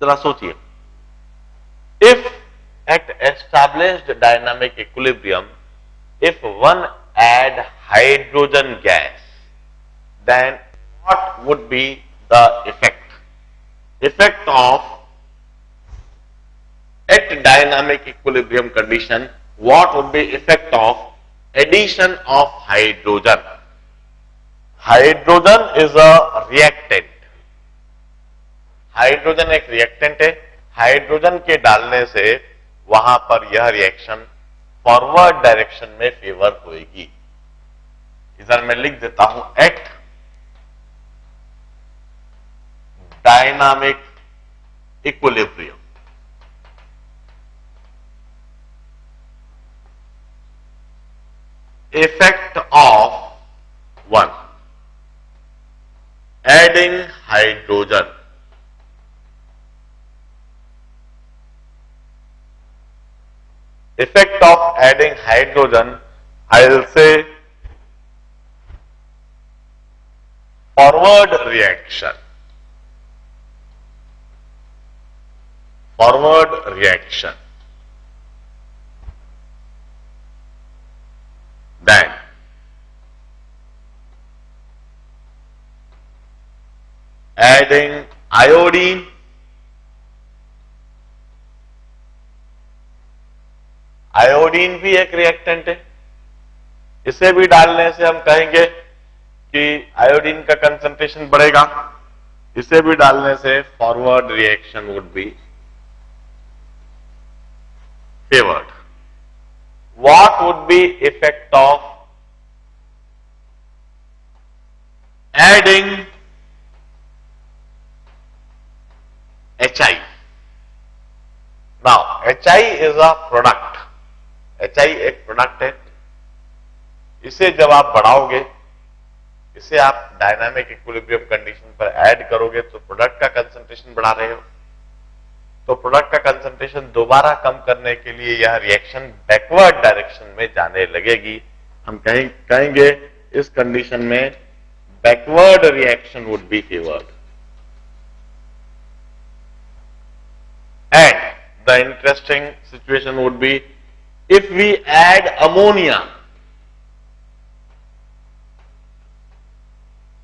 जरा सोचिए, if at established dynamic equilibrium, if one add hydrogen gas, then what would be the effect? Effect of at dynamic equilibrium condition, what would be effect of addition of hydrogen? Hydrogen is a reactant. Hydrogen एक reactant है. Hydrogen के डालने से वहां पर यह reaction forward direction में favour होगी. इधर मैं लिख देता हूं at dynamic equilibrium. Effect of one adding hydrogen. Effect of adding hydrogen, I will say forward reaction. Forward reaction. Then adding iodine. Iodine भी एक रिएक्टेंट है. इसे भी डालने से हम कहेंगे कि आयोडीन का कंसंट्रेशन बढ़ेगा. इसे भी डालने से forward reaction would be favoured. What would be effect of adding HI? Now HI is a product. HI एक प्रोडक्ट है. इसे जब आप बढ़ाओगे, इसे आप डायनामिक इक्विलिब्रियम कंडीशन पर ऐड करोगे तो प्रोडक्ट का कंसंट्रेशन बढ़ा रहे हो. तो प्रोडक्ट का कंसंट्रेशन दोबारा कम करने के लिए यह रिएक्शन बैकवर्ड डायरेक्शन में जाने लगेगी. हम कहेंगे इस कंडीशन में backward reaction would be favoured. And the interesting situation would be if we add ammonia.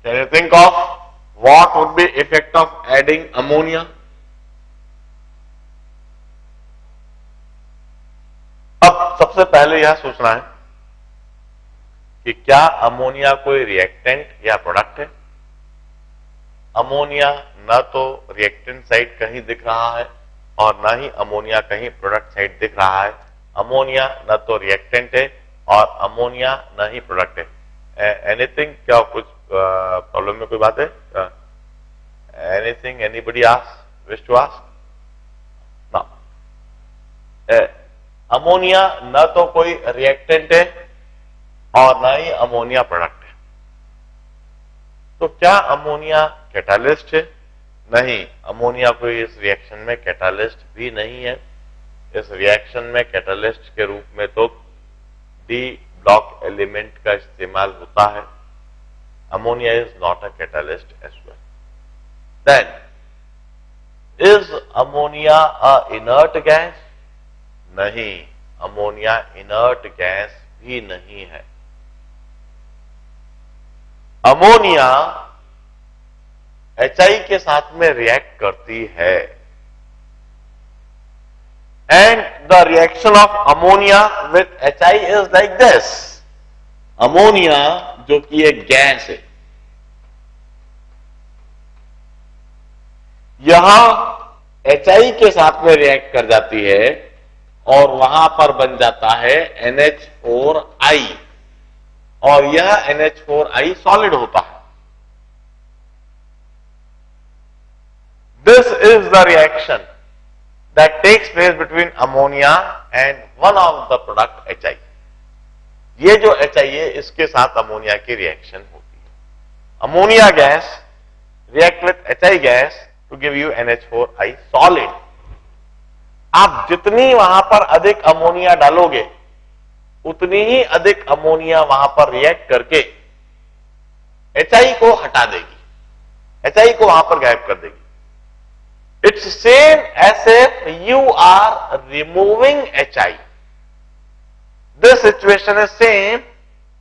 Can you think of what would be effect of adding ammonia? अब सबसे पहले यह सोचना है कि क्या अमोनिया कोई रिएक्टेंट या प्रोडक्ट है. अमोनिया न तो रिएक्टेंट साइड कहीं दिख रहा है और न ही अमोनिया कहीं प्रोडक्ट साइड दिख रहा है. अमोनिया न तो रिएक्टेंट है और अमोनिया न ही प्रोडक्ट है. एनीथिंग, क्या कुछ प्रॉब्लम में कोई बात है? Anything, anybody ask, wish to ask? ना. अमोनिया न तो कोई रिएक्टेंट है और न ही अमोनिया प्रोडक्ट है. तो क्या अमोनिया कैटालिस्ट है? नहीं, अमोनिया कोई इस रिएक्शन में कैटालिस्ट भी नहीं है. इस रिएक्शन में कैटालिस्ट के रूप में तो डी ब्लॉक एलिमेंट का इस्तेमाल होता है. Ammonia is not a catalyst as well. Then is ammonia a inert gas? नहीं, अमोनिया इनर्ट गैस भी नहीं है. अमोनिया HI के साथ में रिएक्ट करती है. And the reaction of ammonia with HI is like this. Ammonia जो कि एक गैस है, यहां HI के साथ में रिएक्ट कर जाती है और वहां पर बन जाता है NH4I और यह NH4I सॉलिड होता है. This is the reaction that takes place between ammonia and one of the product HI. ये जो HI है इसके साथ अमोनिया की रिएक्शन होती है. Ammonia gas react with HI gas to give you NH4I solid. आप जितनी वहां पर अधिक अमोनिया डालोगे उतनी ही अधिक अमोनिया वहां पर रिएक्ट करके HI को हटा देगी, HI को वहां पर गायब कर देगी. It's same as if you are removing HI. This situation is same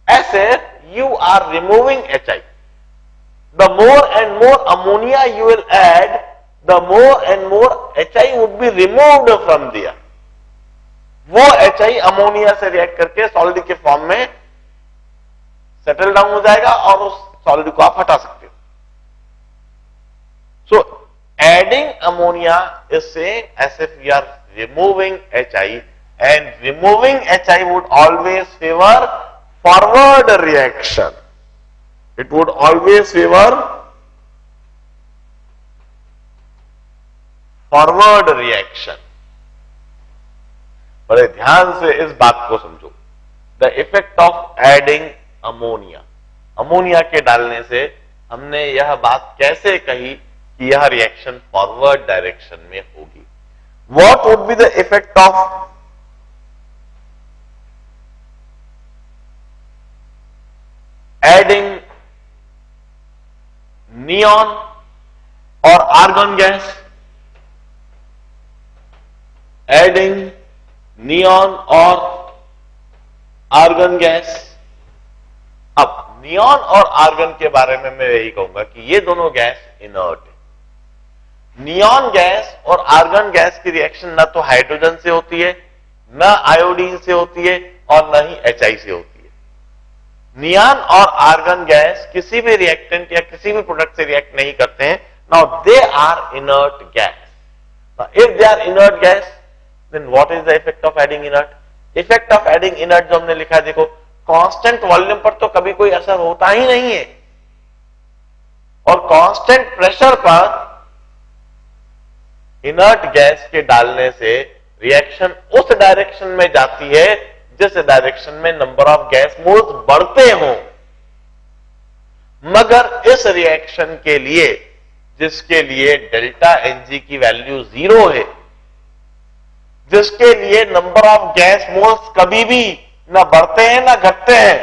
as if you are removing HI. The more and more ammonia you will add, the more and more HI would be removed from there. वो HI ammonia से react करके solid के form में settle down हो जाएगा और उस solid को आप हटा सकते हो. So adding ammonia is same as if we are removing HI, and removing HI would always favor forward reaction. It would always favor forward reaction. बड़े ध्यान से इस बात को समझो. The effect of adding ammonia. Ammonia के डालने से हमने यह बात कैसे कही कि यह रिएक्शन फॉरवर्ड डायरेक्शन में होगी. What would be the effect of adding neon or argon gas? Adding neon or argon gas. अब नियॉन और आर्गन के बारे में मैं यही कहूंगा कि ये दोनों गैस इनर्ट है. नियॉन गैस और आर्गन गैस की रिएक्शन ना तो हाइड्रोजन से होती है, ना आयोडीन से होती है, और ना ही HI से होती है. नियॉन और आर्गन गैस किसी भी रिएक्टेंट या किसी भी प्रोडक्ट से रिएक्ट नहीं करते हैं. Now they are inert gas. If they are inert gas, then what is the effect of adding inert? Effect of adding inert जो हमने लिखा है, देखो, कांस्टेंट वॉल्यूम पर तो कभी कोई असर होता ही नहीं है, और कांस्टेंट प्रेशर पर इनर्ट गैस के डालने से रिएक्शन उस डायरेक्शन में जाती है जिस डायरेक्शन में नंबर ऑफ गैस मोल्स बढ़ते हों. मगर इस रिएक्शन के लिए, जिसके लिए डेल्टा Ng की वैल्यू 0 है, जिसके लिए नंबर ऑफ गैस मोल्स कभी भी ना बढ़ते हैं ना घटते हैं,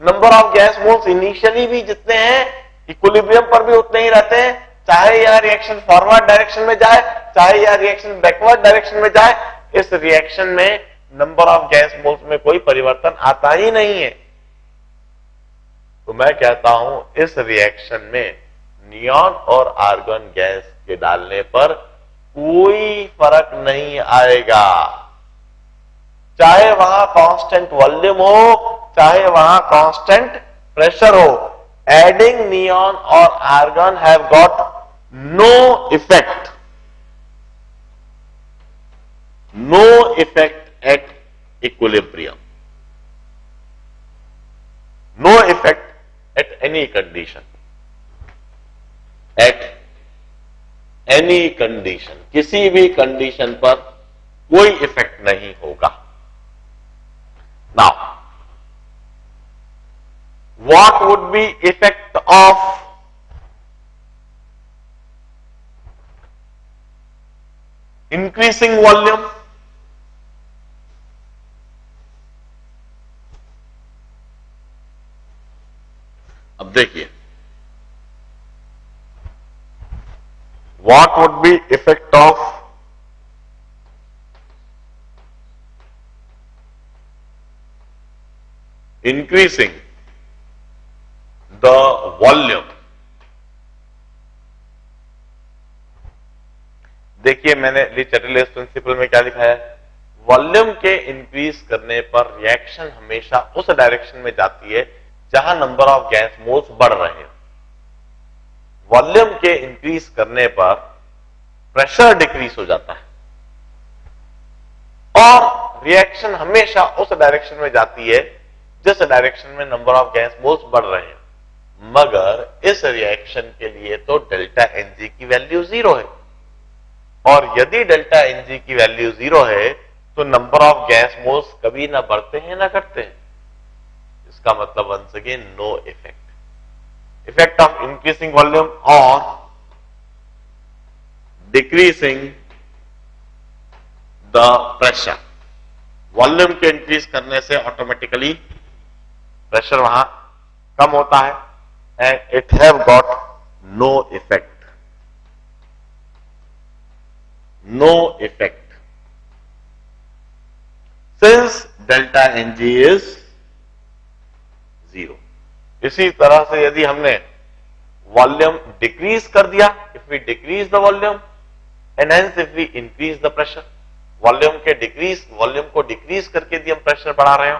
number of gas moles initially भी जितने हैं इक्विलिब्रियम पर भी उतने ही रहते हैं, चाहे यह रिएक्शन फॉरवर्ड डायरेक्शन में जाए, चाहे यह रिएक्शन बैकवर्ड डायरेक्शन में जाए. इस रिएक्शन में नंबर ऑफ गैस मोल्स में कोई परिवर्तन आता ही नहीं है. तो मैं कहता हूं इस रिएक्शन में नियॉन और आर्गन गैस के डालने पर कोई फर्क नहीं आएगा, चाहे वहां कांस्टेंट वॉल्यूम हो, चाहे वहां कांस्टेंट प्रेशर हो. एडिंग नियॉन और argon have got no effect, no effect at equilibrium, no effect at any condition, at any condition, किसी भी कंडीशन पर कोई इफेक्ट नहीं होगा. Now, what would be effect of increasing volume? अब देखिए, what would be effect of increasing the volume? देखिए, मैंने ली चैटरलेस प्रिंसिपल में क्या लिखा है? वॉल्यूम के इंक्रीज करने पर रिएक्शन हमेशा उस डायरेक्शन में जाती है जहां नंबर ऑफ गैस मोल्स बढ़ रहे हैं. वॉल्यूम के इंक्रीज करने पर प्रेशर डिक्रीज हो जाता है, और रिएक्शन हमेशा उस डायरेक्शन में जाती है जिस डायरेक्शन में नंबर ऑफ गैस मोल्स बढ़ रहे हैं. मगर इस रिएक्शन के लिए तो डेल्टा Ng की वैल्यू 0 है, और यदि डेल्टा Ng की वैल्यू 0 है तो नंबर ऑफ गैस मोल्स कभी ना बढ़ते हैं ना घटते हैं. इसका मतलब once again no effect. Effect of increasing volume और डिक्रीजिंग द प्रेशर. वॉल्यूम के इंक्रीज करने से ऑटोमेटिकली प्रेशर वहां कम होता है, and it have got no effect. No effect since delta Ng is 0। इसी तरह से यदि हमने वॉल्यूम डिक्रीज कर दिया, if we decrease the volume and hence if we increase the pressure, volume को डिक्रीज करके यदि हम प्रेशर बढ़ा रहे हो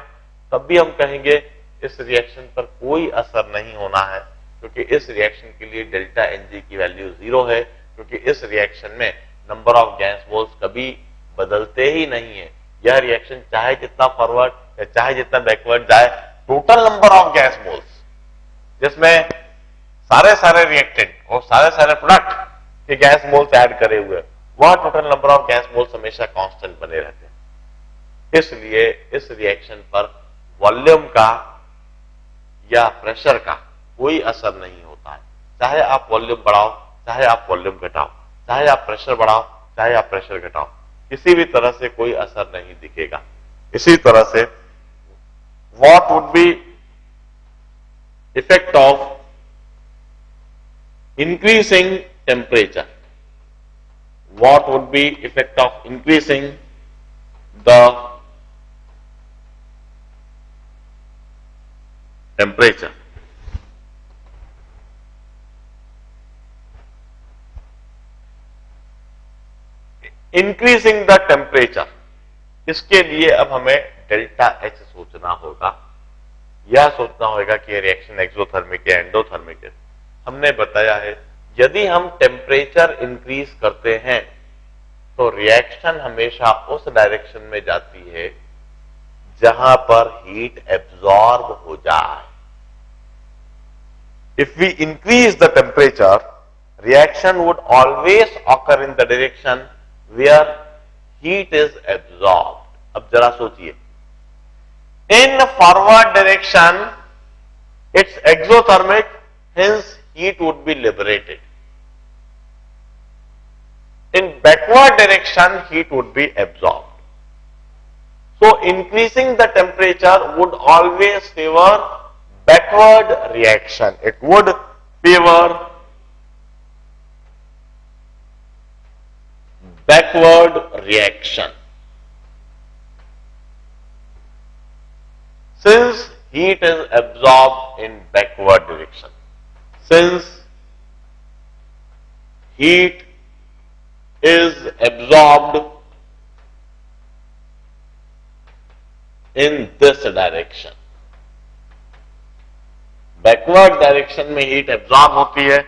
तब भी हम कहेंगे इस रिएक्शन पर कोई असर नहीं होना है, क्योंकि इस रिएक्शन के लिए डेल्टा Ng की वैल्यू 0 है, क्योंकि इस रिएक्शन में नंबर ऑफ गैस मोल्स कभी बदलते ही नहीं है। यह रिएक्शन चाहे जितना फॉरवर्ड या चाहे जितना बैकवर्ड जाए, total number of gas moles जिसमें सारे रिएक्टेंट और सारे प्रोडक्ट के गैस मोल्स ऐड करे हुए, वह total number of gas moles हमेशा कांस्टेंट बने रहते हैं। इसलिए इस रिएक्शन पर वॉल्यूम का या प्रेशर का कोई असर नहीं होता है। चाहे आप वॉल्यूम बढ़ाओ, चाहे आप वॉल्यूम घटाओ, चाहे आप प्रेशर बढ़ाओ, चाहे आप प्रेशर घटाओ, किसी भी तरह से कोई असर नहीं दिखेगा। इसी तरह से what would be effect of increasing temperature? What would be effect of increasing the temperature? Increasing the temperature, इसके लिए अब हमें डेल्टा H सोचना होगा। यह सोचना होगा कि रिएक्शन एक्सोथर्मिक या एंडोथर्मिक है। हमने बताया है यदि हम टेम्परेचर इंक्रीज करते हैं तो रिएक्शन हमेशा उस डायरेक्शन में जाती है जहां पर हीट एब्जॉर्ब हो जाए। If we increase the temperature, reaction would always occur in the direction where heat is absorb. अब जरा सोचिए, in forward direction it's exothermic, hence heat would be liberated. In backward direction, heat would be absorbed. So increasing the temperature would always favor backward reaction. It would favor backward reaction. Since heat is absorbed in backward direction, since heat is absorbed in this direction, backward direction में heat absorb होती है,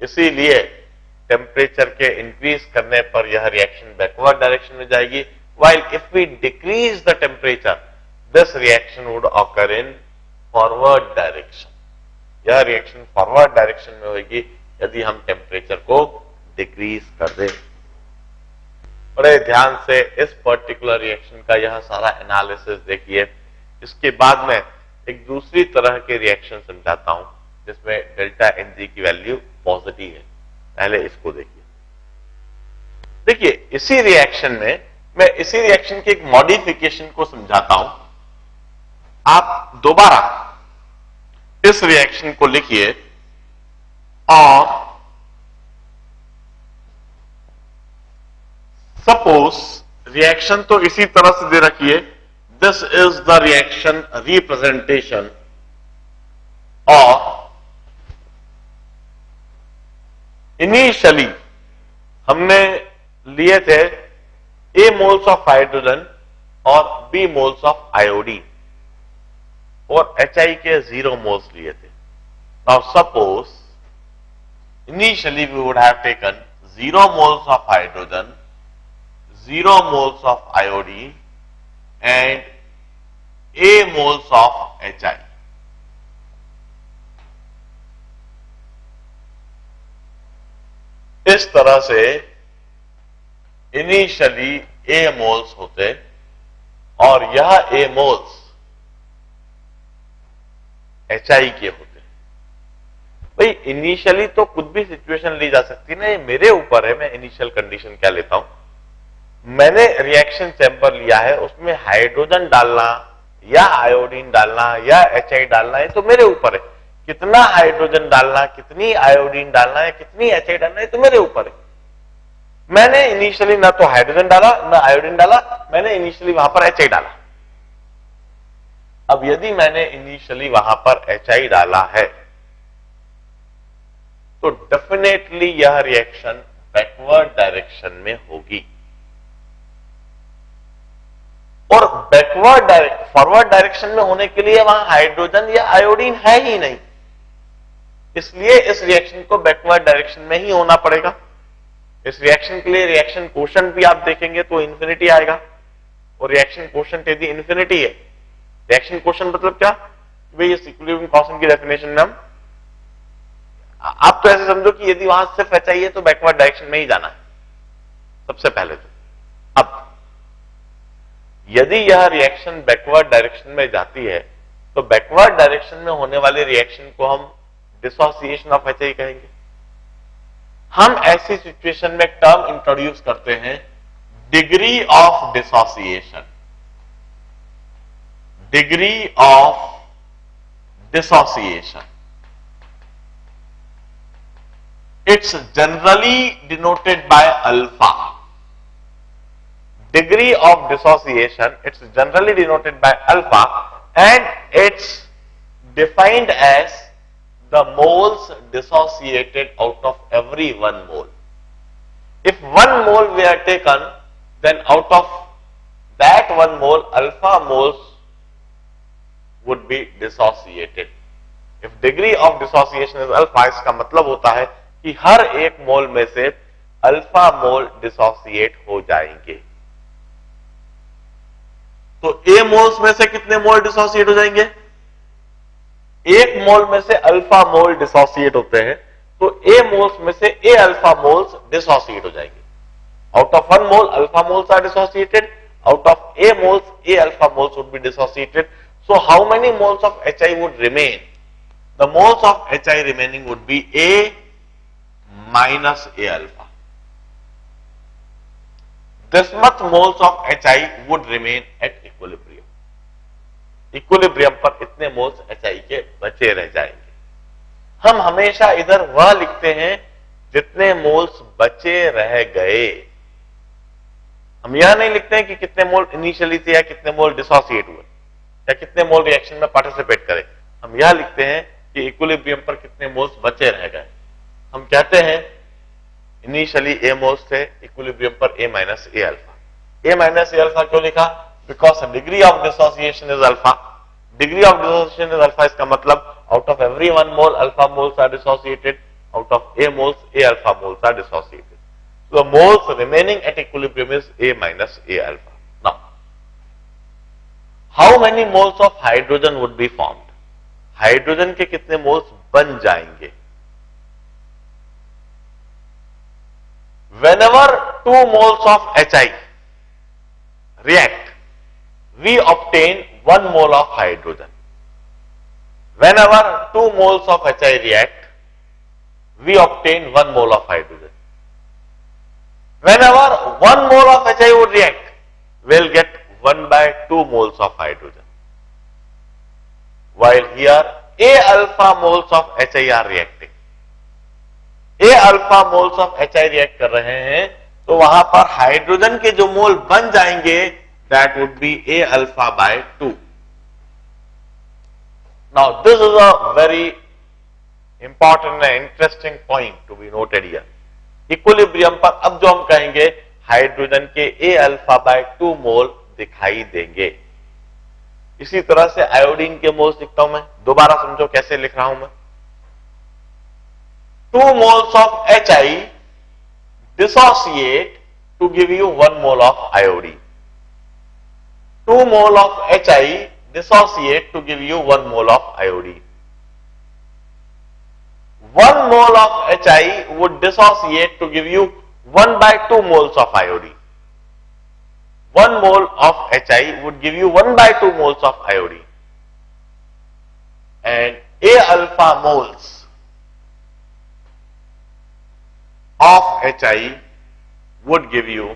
इसीलिए temperature के increase करने पर यह reaction backward direction में जाएगी। while if we decrease the temperature, this reaction would occur in forward direction. यह रिएक्शन फॉरवर्ड डायरेक्शन में होगी यदि हम टेम्परेचर को डिक्रीज कर दें। बड़े ध्यान से इस पर्टिकुलर रिएक्शन का यह सारा एनालिसिस देखिए। इसके बाद में एक दूसरी तरह के रिएक्शन समझाता हूं जिसमें डेल्टा Ng की वैल्यू पॉजिटिव है। पहले इसको देखिए। देखिए, इसी रिएक्शन में मैं इसी रिएक्शन के एक मॉडिफिकेशन को समझाता हूं। आप दोबारा इस रिएक्शन को लिखिए और सपोज रिएक्शन तो इसी तरह से दे रखिए, this is the reaction representation और इनिशियली हमने लिए थे A मोल्स ऑफ हाइड्रोजन और B मोल्स ऑफ आयोडीन और HI के 0 मोल्स लिए थे। Now suppose initially we would have taken 0 moles of hydrogen, 0 moles of iodine and A moles of HI. इस तरह से इनिशियली A moles होते और यह A moles HI के होते। भाई इनिशियली तो कुछ भी सिचुएशन ली जा सकती ना, ये मेरे ऊपर है, मैं इनिशियल कंडीशन क्या लेता हूं। मैंने रिएक्शन चैम्बर लिया है, उसमें हाइड्रोजन डालना या आयोडीन डालना या HI डालना है तो मेरे ऊपर है। कितना हाइड्रोजन डालना, कितनी आयोडीन डालना है, कितनी HI डालना है तो मेरे ऊपर है। मैंने इनिशियली ना तो हाइड्रोजन डाला ना आयोडीन डाला, मैंने इनिशियली वहां पर HI डाला। अब यदि मैंने इनिशियली वहां पर HI डाला है तो डेफिनेटली यह रिएक्शन बैकवर्ड डायरेक्शन में होगी, और फॉरवर्ड डायरेक्शन में होने के लिए वहां हाइड्रोजन या आयोडीन है ही नहीं, इसलिए इस रिएक्शन को बैकवर्ड डायरेक्शन में ही होना पड़ेगा। इस रिएक्शन के लिए रिएक्शन कोशेंट भी आप देखेंगे तो इंफिनिटी आएगा, और रिएक्शन कोशेंट यदि इंफिनिटी है, रिएक्शन कोशेंट मतलब क्या, भाई इस इक्विलिब्रियम कांस्टेंट की डेफिनेशन में हम, आप तो ऐसे समझो कि यदि वहां सिर्फ HI है तो बैकवर्ड डायरेक्शन में ही जाना है सबसे पहले तो। अब यदि यह रिएक्शन बैकवर्ड डायरेक्शन में जाती है तो बैकवर्ड डायरेक्शन में होने वाले रिएक्शन को हम डिसोसिएशन ऑफ HI कहेंगे। हम ऐसी सिचुएशन में टर्म इंट्रोड्यूस करते हैं degree of dissociation. Degree of dissociation, it's generally denoted by alpha. Degree of dissociation, it's generally denoted by alpha, and it's defined as the moles dissociated out of every 1 mole. If 1 mole were taken, then out of that 1 mole, alpha moles would be dissociated. If degree of dissociation is alpha, इसका मतलब होता है कि हर एक मोल में से alpha मोल dissociate हो जाएंगे। तो ए मोल्स में से कितने मोल डिसोसिएट हो जाएंगे? एक मोल में से अल्फा मोल डिसोसिएट होते हैं, तो ए मोल्स में से ए अल्फा मोल्स डिसोसिएट हो जाएंगे। Out of 1 mole alpha moles are dissociated, out of A moles A alpha moles would be dissociated. So how many moles of HI would remain? The moles of HI remaining would be A minus A alpha. This much moles of HI would remain at equilibrium. Equilibrium पर इतने moles HI के बचे रह जाएंगे। हम हमेशा इधर वह लिखते हैं जितने मोल्स बचे रह गए। हम यह नहीं लिखते हैं कि कितने मोल इनिशियली थे या कितने मोल डिसोसिएट हुए या कितने मोल रिएक्शन में पार्टिसिपेट करे। हम यह लिखते हैं कि इक्विलिब्रियम पर कितने मोल्स बचे रह गए। हम कहते हैं इनिशियली ए मोल्स थे, इक्विलिब्रियम पर A minus A alpha. A minus A alpha क्यों लिखा? Because degree of dissociation is alpha. Degree of dissociation is alpha, इसका मतलब out of every 1 mole alpha moles are dissociated, out of A moles A alpha moles are dissociated. So moles remaining at equilibrium is A minus A alpha. Now how many moles of hydrogen would be formed? Hydrogen के कितने moles बन जाएंगे? Whenever 2 moles of HI react, we obtain 1 mole of hydrogen. Whenever 2 moles of HI react, we obtain 1 mole of hydrogen. Whenever 1 mole of HI would react, we'll get 1 by 2 moles of hydrogen. While here, A alpha moles of HI are reacting. A alpha moles of HI react कर रहे हैं, तो वहां पर hydrogen के जो मोल बन जाएंगे that would be A alpha by 2। Now this is a very important and interesting point to be noted here. Equilibrium पर अब जो हम कहेंगे हाइड्रोजन के ए अल्फा बाय 2 मोल दिखाई देंगे। इसी तरह से आयोडीन के मोल्स लिखता हूं मैं, दोबारा समझो कैसे लिख रहा हूं मैं। 2 moles of HI dissociate to give you 1 mole of iodine. 2 mole of HI dissociate to give you 1 mole of iodine. 1 mole of HI would dissociate to give you 1 by 2 moles of iodine. 1 mole of HI would give you 1 by 2 moles of iodine. And A alpha moles of HI would give you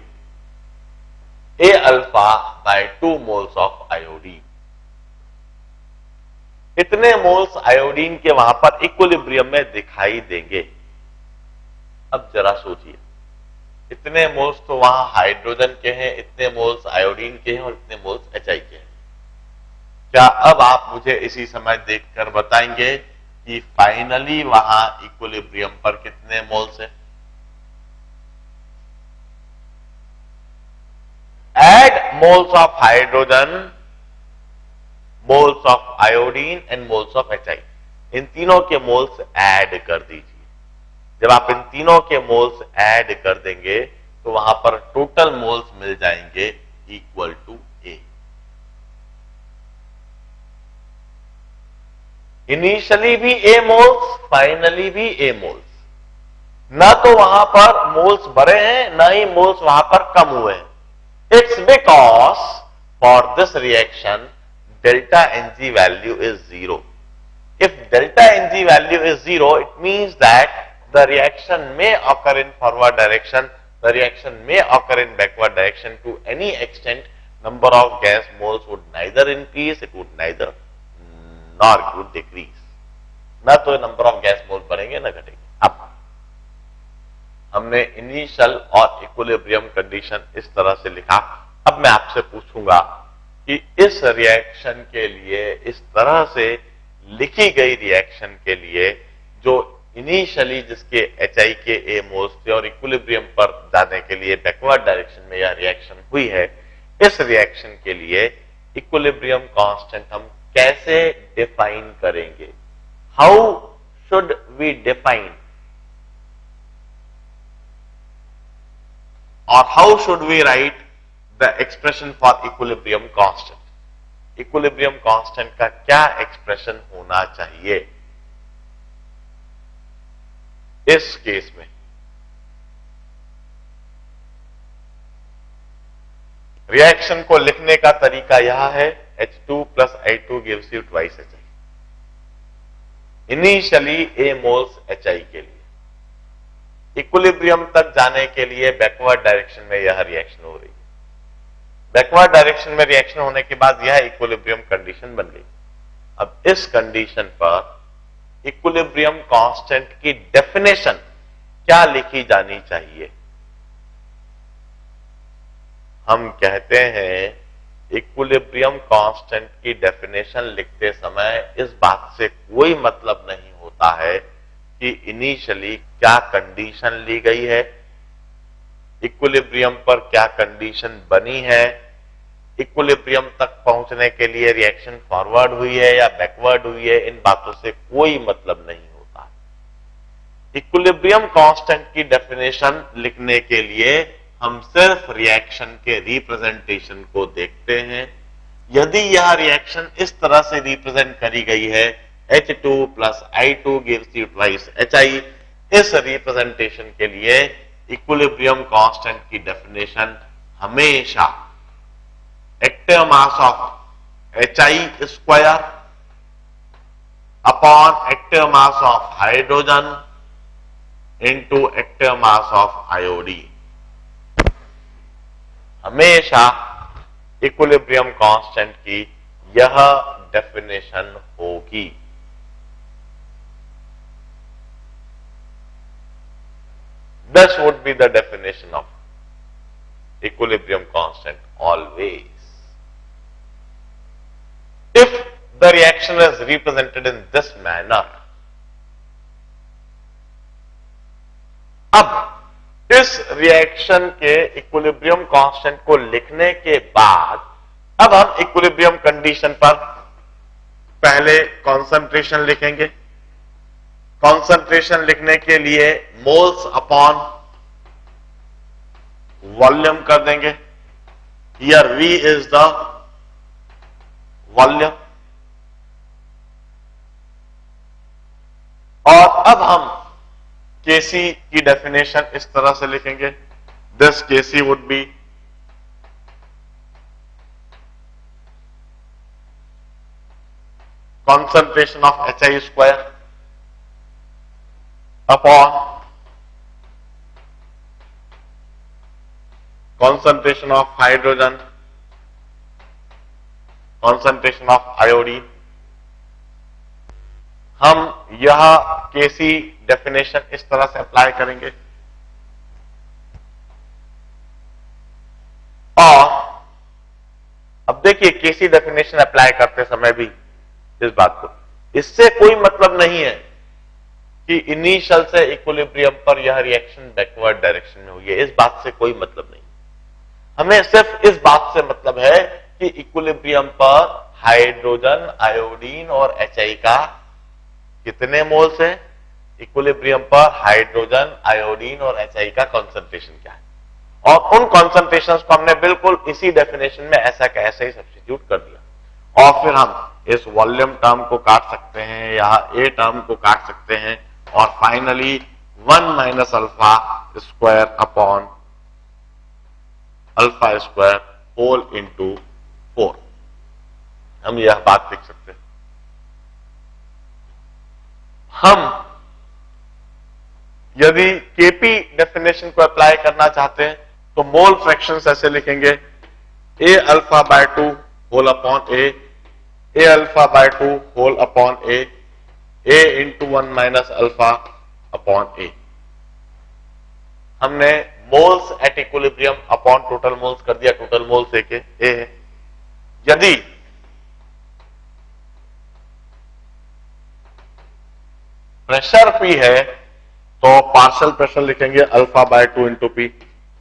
A alpha by 2 moles of iodine. इतने moles iodine के वहां पर equilibrium में दिखाई देंगे। अब जरा सोचिए, इतने मोल्स तो वहां हाइड्रोजन के हैं, इतने मोल्स आयोडीन के हैं और इतने मोल्स HI के हैं। क्या अब आप मुझे इसी समय देखकर बताएंगे कि फाइनली वहां इक्विलिब्रियम पर कितने मोल्स हैं? Add moles of hydrogen, moles of iodine and moles of HI. इन तीनों के मोल्स ऐड कर दीजिए। जब आप इन तीनों के मोल्स ऐड कर देंगे तो वहां पर टोटल मोल्स मिल जाएंगे इक्वल टू A। इनिशियली भी A मोल्स, फाइनली भी A मोल्स। ना तो वहां पर मोल्स बढ़े हैं, ना ही मोल्स वहां पर कम हुए हैं। It's because for this reaction delta Ng value is 0. If delta Ng value is 0, it means that the reaction may occur in forward direction, the reaction may occur in backward direction to any extent. Number of gas moles would neither increase, it would neither nor it would decrease. ना तो number of gas moles बढ़ेंगे ना घटेंगे। अब हमने initial और equilibrium condition इस तरह से लिखा। अब मैं आपसे पूछूंगा कि इस रिएक्शन के लिए, इस तरह से लिखी गई रिएक्शन के लिए, जो इनिशियली जिसके HI के A मोल्स थे और इक्विलिब्रियम पर जाने के लिए बैकवर्ड डायरेक्शन में यह रिएक्शन हुई है, इस रिएक्शन के लिए इक्विलिब्रियम कांस्टेंट हम कैसे डिफाइन करेंगे? How should we define or how should we write the expression for equilibrium constant? Equilibrium constant का क्या expression होना चाहिए इस केस में? रिएक्शन को लिखने का तरीका यह है, H2 plus I2 gives you twice HI. Initially A moles HI के लिए, इक्विलिब्रियम तक जाने के लिए बैकवर्ड डायरेक्शन में यह रिएक्शन हो रही है। बैकवर्ड डायरेक्शन में रिएक्शन होने के बाद यह इक्विलिब्रियम कंडीशन बन गई। अब इस कंडीशन पर इक्विलिब्रियम कांस्टेंट की डेफिनेशन क्या लिखी जानी चाहिए? हम कहते हैं इक्विलिब्रियम कांस्टेंट की डेफिनेशन लिखते समय इस बात से कोई मतलब नहीं होता है कि इनिशियली क्या कंडीशन ली गई है, इक्विलिब्रियम पर क्या कंडीशन बनी है, इक्विलिब्रियम तक पहुंचने के लिए रिएक्शन फॉरवर्ड हुई है या बैकवर्ड हुई है, इन बातों से कोई मतलब नहीं होता। इक्विलिब्रियम कांस्टेंट की डेफिनेशन लिखने के लिए हम सिर्फ रिएक्शन के रिप्रेजेंटेशन को देखते हैं। यदि यह रिएक्शन इस तरह से रिप्रेजेंट करी गई है, H2 plus I2 gives you twice HI, इस रिप्रेजेंटेशन के लिए इक्विलिब्रियम कांस्टेंट की डेफिनेशन हमेशा active mass of HI square upon active mass of hydrogen into active mass of iodine, हमेशा इक्विलिब्रियम कांस्टेंट की यह डेफिनेशन होगी। This would be the definition of equilibrium constant always. If the reaction is represented in this manner, अब इस reaction के equilibrium constant को लिखने के बाद अब हम इक्विलिब्रियम कंडीशन पर पहले कॉन्सेंट्रेशन लिखेंगे। कॉन्सेंट्रेशन लिखने के लिए मोल्स अपॉन वॉल्यूम कर देंगे। Here V is the volume. और अब हम Kc की डेफिनेशन इस तरह से लिखेंगे, this Kc would be concentration of HI square upon concentration of hydrogen, concentration of iodine। हम यह Kc डेफिनेशन इस तरह से अप्लाई करेंगे, अब देखिए केसी डेफिनेशन अप्लाई करते समय भी इस बात को, इससे कोई मतलब नहीं है कि इनिशियल से इक्विलिब्रियम पर यह रिएक्शन बैकवर्ड डायरेक्शन में हुई है, इस बात से कोई मतलब नहीं। हमें सिर्फ इस बात से मतलब है कि इक्विलिब्रियम पर हाइड्रोजन, आयोडीन और HI का कितने मोल्स है, इक्विलिब्रियम पर हाइड्रोजन, आयोडीन और HI का कॉन्सेंट्रेशन क्या है, और उन कॉन्सेंट्रेशंस को हमने बिल्कुल इसी डेफिनेशन में ऐसा का ऐसे ही सब्स्टिट्यूट कर दिया। और फिर हम इस वॉल्यूम टर्म को काट सकते हैं या ए टर्म को काट सकते हैं, और finally 1 minus alpha square upon alpha square whole into 4, हम यह बात लिख सकते हैं। हम यदि केपी डेफिनेशन को अप्लाई करना चाहते हैं तो मोल फ्रैक्शंस ऐसे लिखेंगे, a alpha by 2 whole upon a alpha by 2 whole upon a into 1 minus alpha upon a. हमने moles at equilibrium upon total moles कर दिया, टोटल मोल्स ए है। यदि प्रेशर पी है तो पार्शियल प्रेशर लिखेंगे अल्फा बाय 2 इंटू पी,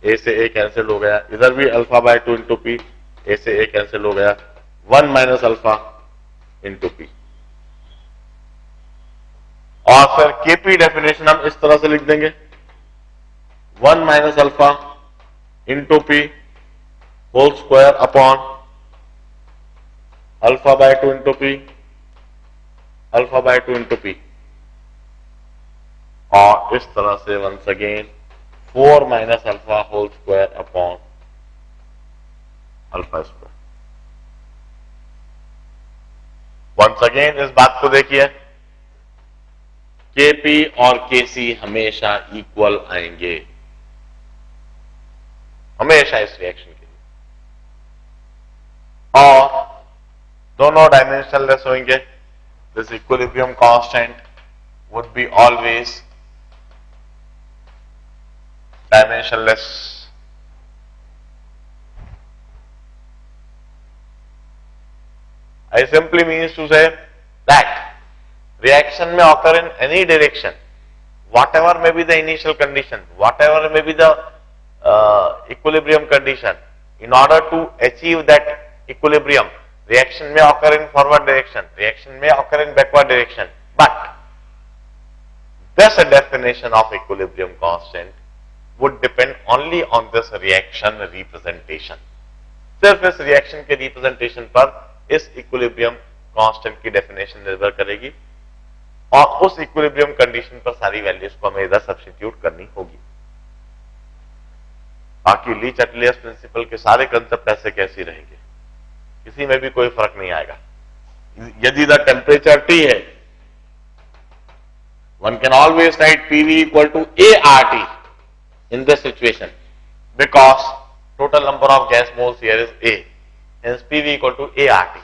ए से ए cancel हो गया, इधर भी अल्फा बाय 2 इंटू पी, ए से ए कैंसिल हो गया, 1 माइनस अल्फा इंटू पी। और फिर केपी डेफिनेशन हम इस तरह से लिख देंगे, 1 minus alpha into P whole square upon alpha by 2 into P, alpha by 2 into P, और इस तरह से once again 4 minus alpha whole square upon alpha square. Once again इस बात को देखिए, केपी और केसी हमेशा इक्वल आएंगे, हमेशा इस रिएक्शन के लिए, और दोनों डायमेंशनलेस होंगे। This equilibrium constant would be always dimensionless. I simply means to say that reaction may occur in any direction, whatever may be the initial condition, whatever may be the equilibrium condition. In order to achieve that equilibrium, reaction may occur in forward direction, reaction may occur in backward direction, but this definition of equilibrium constant would depend only on this reaction representation. सिर्फ इस reaction के representation पर इस equilibrium constant की definition निर्भर करेगी, और उस इक्विलिब्रियम कंडीशन पर सारी वैल्यूज को हमें इधर सब्स्टिट्यूट करनी होगी। बाकी ली-चटलियस प्रिंसिपल के सारे कंसेप्ट ऐसे कैसे रहेंगे, किसी में भी कोई फर्क नहीं आएगा। यदि द टेम्परेचर T है, one can always write PV equal to ART in this situation, because total number of gas moles here is A, hence PV equal to ART,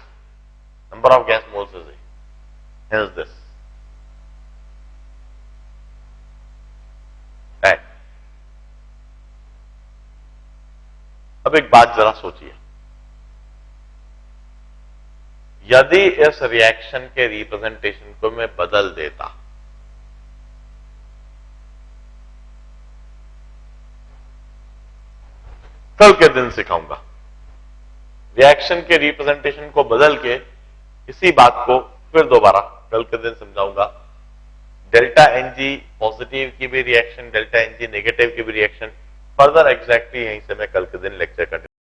number of gas moles is A, hence this, right? अब एक बात जरा सोचिए, यदि इस reaction के representation को मैं बदल देता, कल के दिन सिखाऊंगा, रिएक्शन के रिप्रेजेंटेशन को बदल के इसी बात को फिर दोबारा कल के दिन समझाऊंगा। डेल्टा Ng पॉजिटिव की भी रिएक्शन, डेल्टा Ng नेगेटिव की भी रिएक्शन, फर्दर एग्जैक्टली यहीं से मैं कल के दिन लेक्चर कंटिन्यू